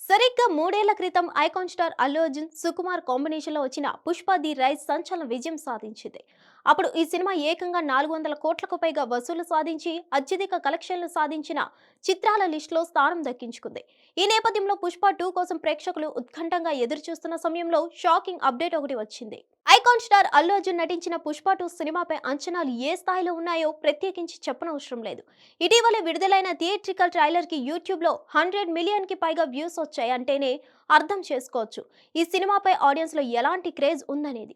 సరిగ్గా 3 ఏళ్ల క్రితం ఐకాన్ స్టార్ అల్లు అర్జున్, సుకుమార్ కాంబినేషన్లో వచ్చిన 'పుష్ప ది రైజ్' సంచలన విజయం సాధించింది. అప్పుడు ఈ సినిమా ఏకంగా 400 కోట్లకు పైగా వసూలు సాధించి అత్యధిక కలెక్షన్లు సాధించిన చిత్రాల లిస్టులో స్థానం దక్కించుకుంది. ఈ నేపథ్యంలో 'పుష్ప 2' కోసం ప్రేక్షకులు ఉత్కంఠంగా ఎదురుచూస్తున్న సమయంలో షాకింగ్ అప్డేట్ ఒకటి వచ్చింది. ఐకాన్ స్టార్ అల్లు అర్జున్ నటించిన 'పుష్ప 2' సినిమాపై అంచనాలు ఏ స్థాయిలో ఉన్నాయో ప్రత్యేకించి చెప్పనవసరం లేదు. ఇటీవలే విడుదలైన థియేట్రికల్ ట్రైలర్ కి యూట్యూబ్ లో 100 మిలియన్ కి పైగా వ్యూస్ వచ్చాయి అంటేనే అర్థం చేసుకోవచ్చు ఈ సినిమాపై ఆడియన్స్ లో ఎలాంటి క్రేజ్ ఉందనేది.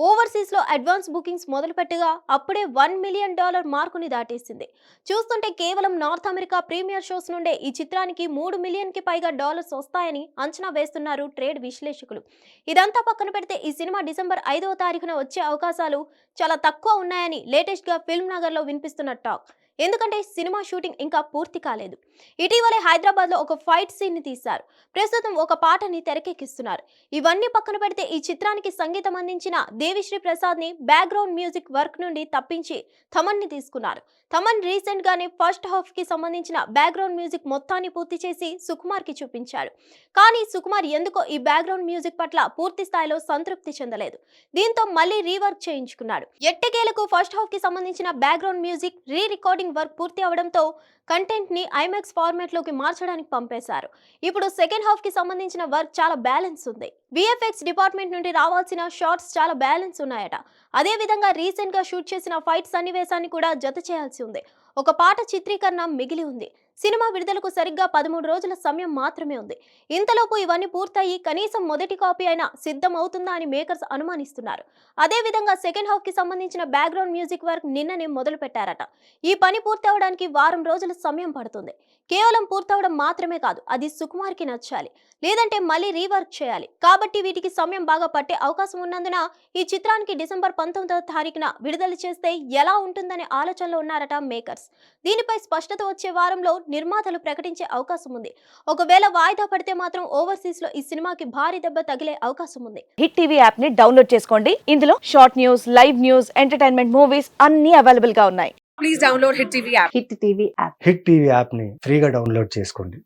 ఓవర్సీస్ లో అడ్వాన్స్ బుకింగ్స్ మొదలుపెట్టగా అప్పుడే $1 మిలియన్ మార్కుని దాటేసింది. చూస్తుంటే కేవలం నార్త్ అమెరికా ప్రీమియర్ షోస్ నుండే ఈ చిత్రానికి 3 మిలియన్ కి పైగా డాలర్స్ వస్తాయని అంచనా వేస్తున్నారు ట్రేడ్ విశ్లేషకులు. ఇదంతా పక్కన పెడితే ఈ సినిమా డిసెంబర్ 5వ తారీఖున వచ్చే అవకాశాలు చాలా తక్కువ ఉన్నాయని లేటెస్ట్ గా ఫిల్మ్ నగర్ లో వినిపిస్తున్న టాక్. ఎందుకంటే సినిమా షూటింగ్ ఇంకా పూర్తి కాలేదు. ఇటీవలే హైదరాబాద్ లో ఒక ఫైట్ సీన్ ని తీశారు. ప్రస్తుతం ఒక పాటని తెరకెక్కిస్తున్నారు. ఇవన్నీ పక్కన పెడితే ఈ చిత్రానికి సంగీతం అందించిన దేవిశ్రీ ప్రసాద్ ని బ్యాక్గ్రౌండ్ మ్యూజిక్ వర్క్ నుండి తప్పించి థమన్ ని తీసుకున్నారు. థమన్ రీసెంట్ గానే ఫస్ట్ హాఫ్ కి సంబంధించిన బ్యాక్గ్రౌండ్ మ్యూజిక్ మొత్తాన్ని పూర్తి చేసి సుకుమార్ కి చూపించాడు. కానీ సుకుమార్ ఎందుకో ఈ బ్యాక్గ్రౌండ్ మ్యూజిక్ పట్ల పూర్తి స్థాయిలో సంతృప్తి చెందలేదు. దీంతో మళ్ళీ రీవర్క్ చేయించుకున్నాడు. ఎట్టకేలకు ఫస్ట్ హాఫ్ కి సంబంధించిన background music re recording work పూర్తి అవడంతో కంటెంట్ ని ఐమాక్స్ ఫార్మాట్ లోకి మార్చడానికి పంపేశారు. ఇప్పుడు సెకండ్ హాఫ్ కి సంబంధించిన వర్క్ చాలా బ్యాలెన్స్ ఉంది. విఎఫ్ఎక్స్ డిపార్ట్మెంట్ నుండి రావాల్సిన షార్ట్స్ చాలా బ్యాలెన్స్ ఉన్నాయట. అదే విధంగా రీసెంట్ గా షూట్ చేసిన ఫైట్ సన్నివేశాన్ని కూడా జత చేయాల్సి ఉంది. ఒక పాట చిత్రీకరణ మిగిలి ఉంది. సినిమా విడుదలకు సరిగ్గా 13 రోజుల సమయం మాత్రమే ఉంది. ఇంతలోపు ఇవన్నీ పూర్తయి కనీసం మొదటి కాపీ అయినా సిద్ధం అవుతుందా అని మేకర్స్ అనుమానిస్తున్నారు. అదే విధంగా సెకండ్ హాఫ్ కి సంబంధించిన బ్యాక్గ్రౌండ్ మ్యూజిక్ వర్క్ నిన్ననే మొదలు పెట్టారట. ఈ పని పూర్తి అవడానికి వారం రోజుల సమయం పడుతుంది. కేవలం పూర్తవడం మాత్రమే కాదు, అది సుకుమార్ కి నచ్చాలి, లేదంటే మళ్ళీ రీవర్క్ చేయాలి. కాబట్టి వీటికి సమయం బాగా పట్టే అవకాశం ఉన్నందున ఈ చిత్రానికి డిసెంబర్ 19వ తారీఖున విడుదల చేస్తే ఎలా ఉంటుందనే ఆలోచనలో ఉన్నారట మేకర్స్. దీనిపై స్పష్టత వచ్చే వారంలో నిర్మాతలు ప్రకటించే అవకాశం ఉంది. ఒకవేళ వాయిదా పడితే మాత్రం ఓవర్సీస్ లో ఈ సినిమాకి భారీ దెబ్బ తగిలే అవకాశం ఉంది. హిట్ టీవీ యాప్ ని డౌన్లోడ్ చేసుకోండి. ఇందులో short news, live news, entertainment movies అన్ని అవైలబుల్ గా ఉన్నాయి. Please download Hit TV app. Hit TV app. Hit TV యాప్ని ఫ్రీగా డౌన్లోడ్ చేసుకోండి.